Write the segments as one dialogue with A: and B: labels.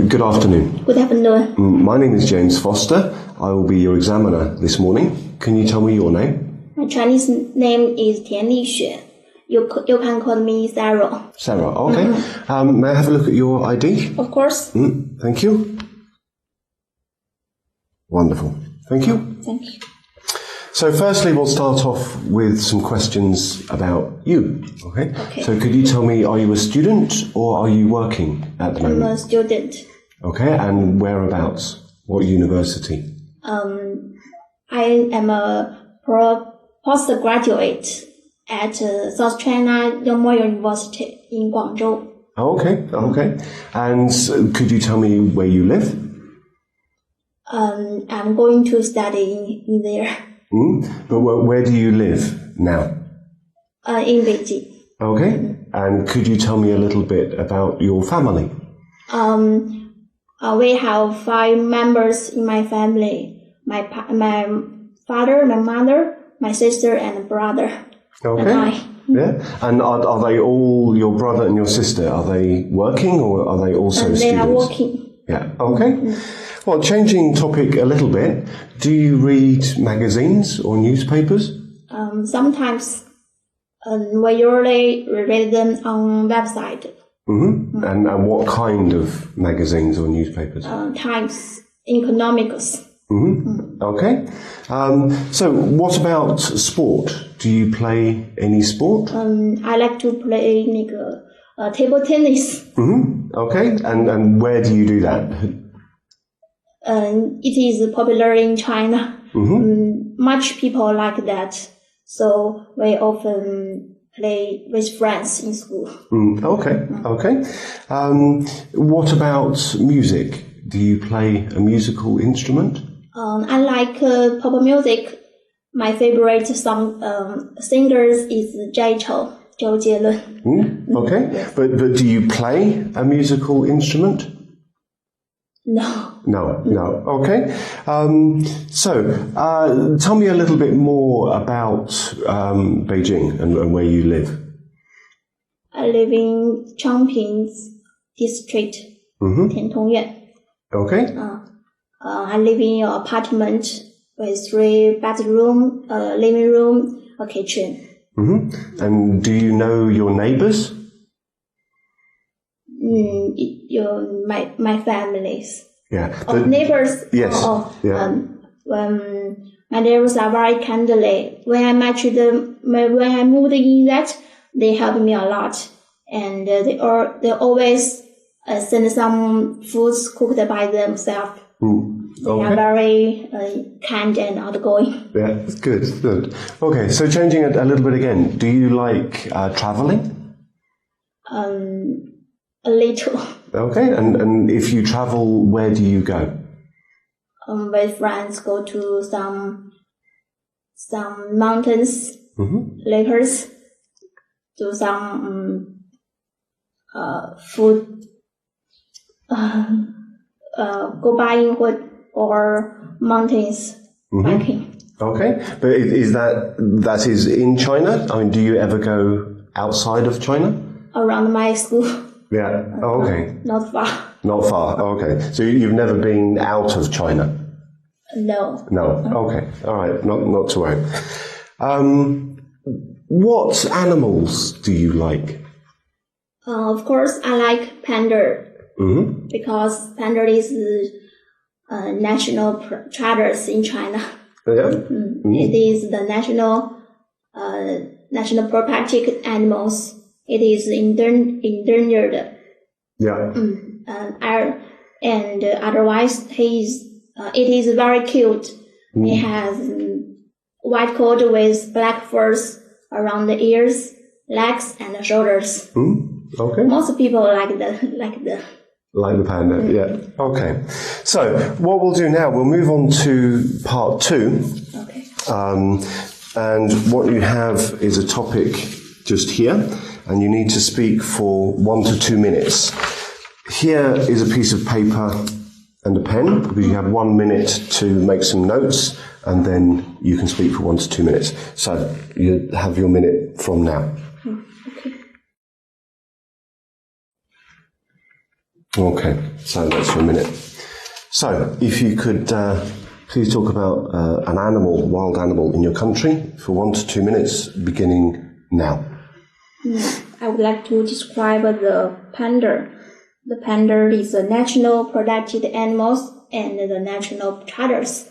A: good afternoon.
B: Good afternoon.
A: My name is James Foster. I will be your examiner this morning. Can you tell me your name?
B: My Chinese name is Tian Lixue. You can call me Sarah.
A: Sarah, okay. May I have a look at your ID?
B: Of course.
A: Thank you. Wonderful. Thank you.
B: Thank you.
A: So firstly, we'll start off with some questions about you. Okay? So could you tell me, are you a student or are you working at the moment?
B: I'm a student.
A: Okay, and whereabouts? What university?
B: I am a postgraduate at South China Normal University in Guangzhou.
A: Okay. And could you tell me where you live?
B: I'm going to study in there.
A: But where do you live now?
B: In Beijing.
A: Okay. And could you tell me a little bit about your family?
B: We have 5 members in my family. My father, my mother, my sister, and brother.
A: Okay.
B: And I.
A: Yeah. And are they all, your brother and your sister, are they working or are they also students?
B: They are working.
A: Yeah. Okay. Well, changing topic a little bit, do you read magazines or newspapers?
B: Sometimes. We usually read them on website.
A: And what kind of magazines or newspapers?
B: Times, Economics.
A: Okay. So what about sport? Do you play any sport?
B: I like to play table tennis.
A: Okay. And where do you do that?
B: It is popular in China. Much people like that. So we often play with friends in school.
A: Okay. What about music? Do you play a musical instrument?
B: I like pop music. My favorite singers is Zhou Jielun.
A: Okay.
B: Yes.
A: But do you play a musical instrument? No. Okay. So tell me a little bit more about Beijing and where you live.
B: I live in Changping district, Tiantong.
A: Okay.
B: I live in an apartment with 3 bedrooms, a living room, a kitchen.
A: And do you know your neighbors?
B: My families.
A: Yeah.
B: Neighbors.
A: Yes.
B: My neighbors are very kindly. When I moved in that, they helped me a lot, and they always send some foods cooked by themselves. They are very kind and outgoing.
A: Yeah, it's good. Okay, so changing it a little bit again, do you like traveling?
B: A little.
A: Okay, and if you travel, where do you go?
B: With friends, go to some mountains, lakes, do some food, go buying wood or mountains biking.
A: Okay, but is that is in China? I mean, do you ever go outside of China?
B: Around my school.
A: Yeah. Okay.
B: Not far.
A: Not far. Okay. So you've never been out of China?
B: No.
A: Okay. All right. Not to worry. What animals do you like?
B: Of course, I like panda. Because panda is national treasures in China.
A: Yeah.
B: It is the national protected animals. It is endangered.
A: Yeah.
B: And otherwise, it is very cute. It has white coat with black furs around the ears, legs, and the shoulders.
A: Okay.
B: Most people like
A: the panda. Yeah. Okay. So what we'll do now, we'll move on to part 2.
B: Okay.
A: And what you have is a topic just here, and you need to speak for 1 to 2 minutes. Here is a piece of paper and a pen, because you have 1 minute to make some notes, and then you can speak for 1 to 2 minutes. So you have your minute from now.
B: Okay.
A: Okay, so that's for a minute. So, if you could please talk about an animal, wild animal in your country for 1 to 2 minutes, beginning now.
B: I would like to describe the panda. The panda is a national protected animal and the national charters.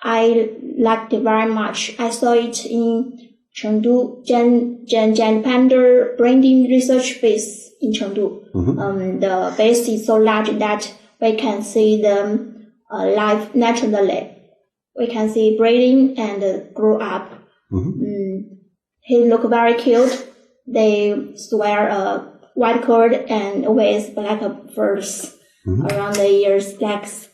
B: I liked it very much. I saw it in Chengdu, Jian Panda Breeding Research Base in Chengdu. The base is so large that we can see them live naturally. We can see breeding and grow up. He look very cute. They wear a white coat and with black furs around the ears, legs.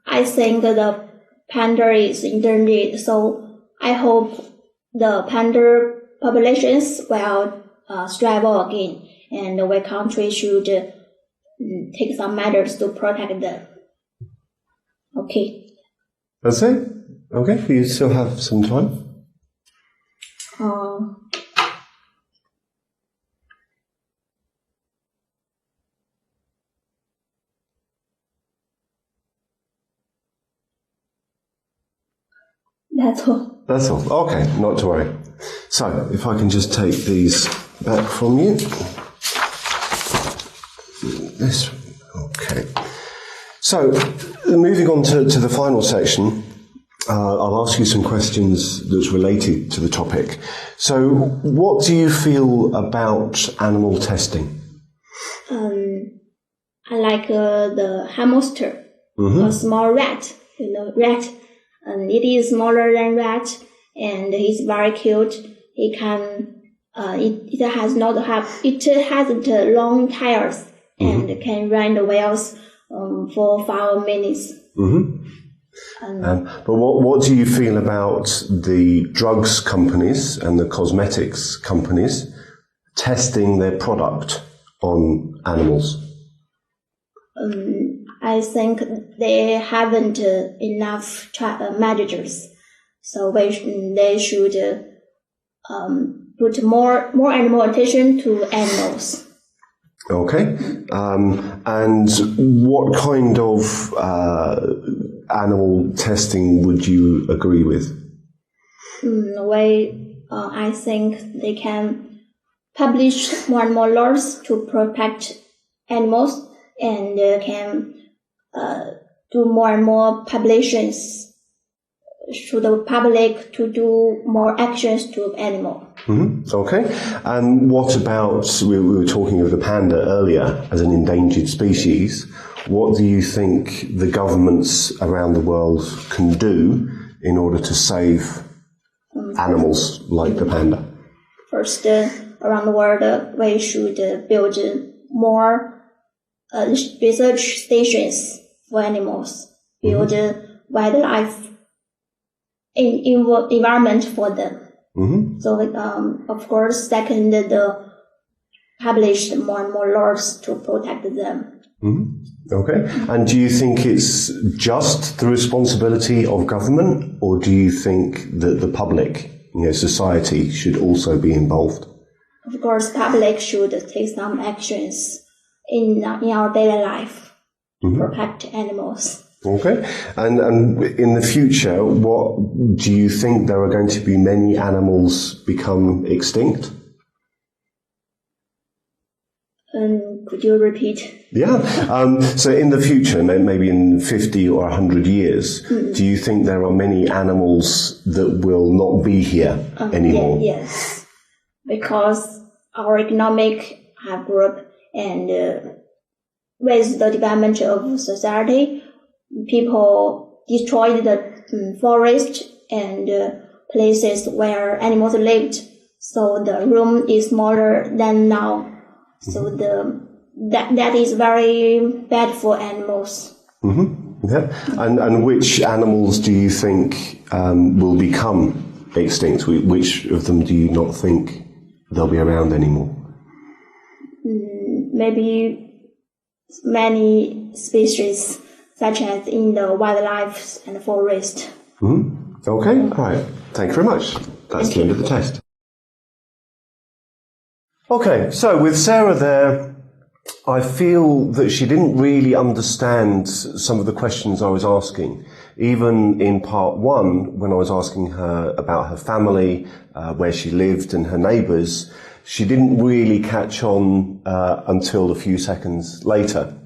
B: I think the panda is endangered, so I hope the panda populations will strive again, and our country should take some measures to protect them. Okay.
A: That's it? Okay, you still have some time?
B: That's all.
A: That's all. Okay, not to worry. So, if I can just take these back from you. This. Okay. So, moving on to the final section, I'll ask you some questions that's related to the topic. So, what do you feel about animal testing?
B: I like the hamster, a small rat, rat. It is smaller than rat, and he's very cute. It can, it hasn't long tires and can run the wheels for 5 minutes.
A: But what do you feel about the drugs companies and the cosmetics companies testing their product on animals?
B: I think they haven't enough measures, so they should put more animal attention to animals.
A: Okay, and what kind of animal testing would you agree with?
B: I think they can publish more and more laws to protect animals, and can do more and more publications to the public to do more actions to animal.
A: Okay. And what about, we were talking of the panda earlier as an endangered species. What do you think the governments around the world can do in order to save animals like the panda?
B: First, around the world, we should build more research stations for animals, build wildlife environment for them. So, of course, second, publish more and more laws to protect them.
A: Okay. And do you think it's just the responsibility of government, or do you think that the public, society, should also be involved?
B: Of course, public should take some actions in our daily life to protect animals.
A: Okay. And in the future, what do you think there are going to be many animals become extinct?
B: Could you repeat?
A: Yeah. So in the future, maybe in 50 or 100 years, do you think there are many animals that will not be here anymore?
B: Yes. Because our economic have grew up, and with the development of society, people destroyed the forest and places where animals lived. So the room is smaller than now. So that is very bad for animals.
A: Yeah. And which animals do you think will become extinct? Which of them do you not think they'll be around anymore?
B: Maybe many species, such as in the wildlife and forest.
A: Okay, all right. Thank you very much. That's the end of the test. Okay, so with Sarah there, I feel that she didn't really understand some of the questions I was asking. Even in part one, when I was asking her about her family, where she lived and her neighbours, she didn't really catch on until a few seconds later.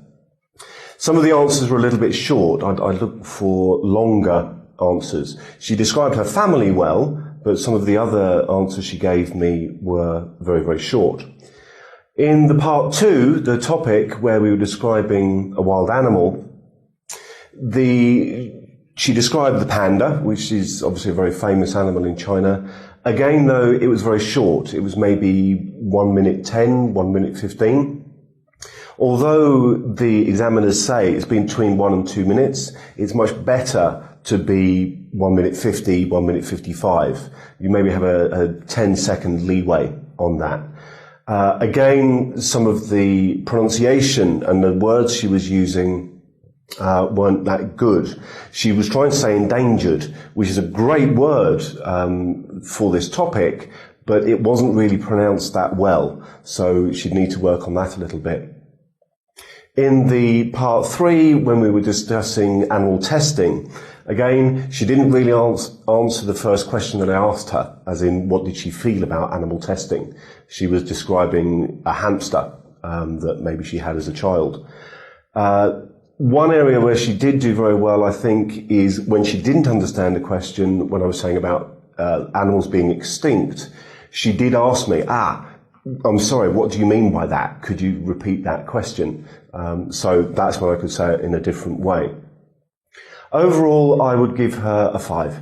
A: Some of the answers were a little bit short. I looked for longer answers. She described her family well, but some of the other answers she gave me were very, very short. In the part two, the topic where we were describing a wild animal, she described the panda, which is obviously a very famous animal in China. Again, though, it was very short. It was maybe 1 minute 10, 1 minute 15. Although the examiners say it's been between 1 and 2 minutes, it's much better to be 1 minute 50, 1 minute 55. You maybe have a 10-second leeway on that. Again, some of the pronunciation and the words she was using weren't that good. She was trying to say endangered, which is a great word for this topic, but it wasn't really pronounced that well, so she'd need to work on that a little bit. In the part three, when we were discussing animal testing, again, she didn't really answer the first question that I asked her, as in what did she feel about animal testing. She was describing a hamster that maybe she had as a child. One area where she did do very well, I think, is when she didn't understand a question, when I was saying about animals being extinct, she did ask me, I'm sorry, what do you mean by that? Could you repeat that question? So that's when I could say it in a different way. Overall, I would give her a 5.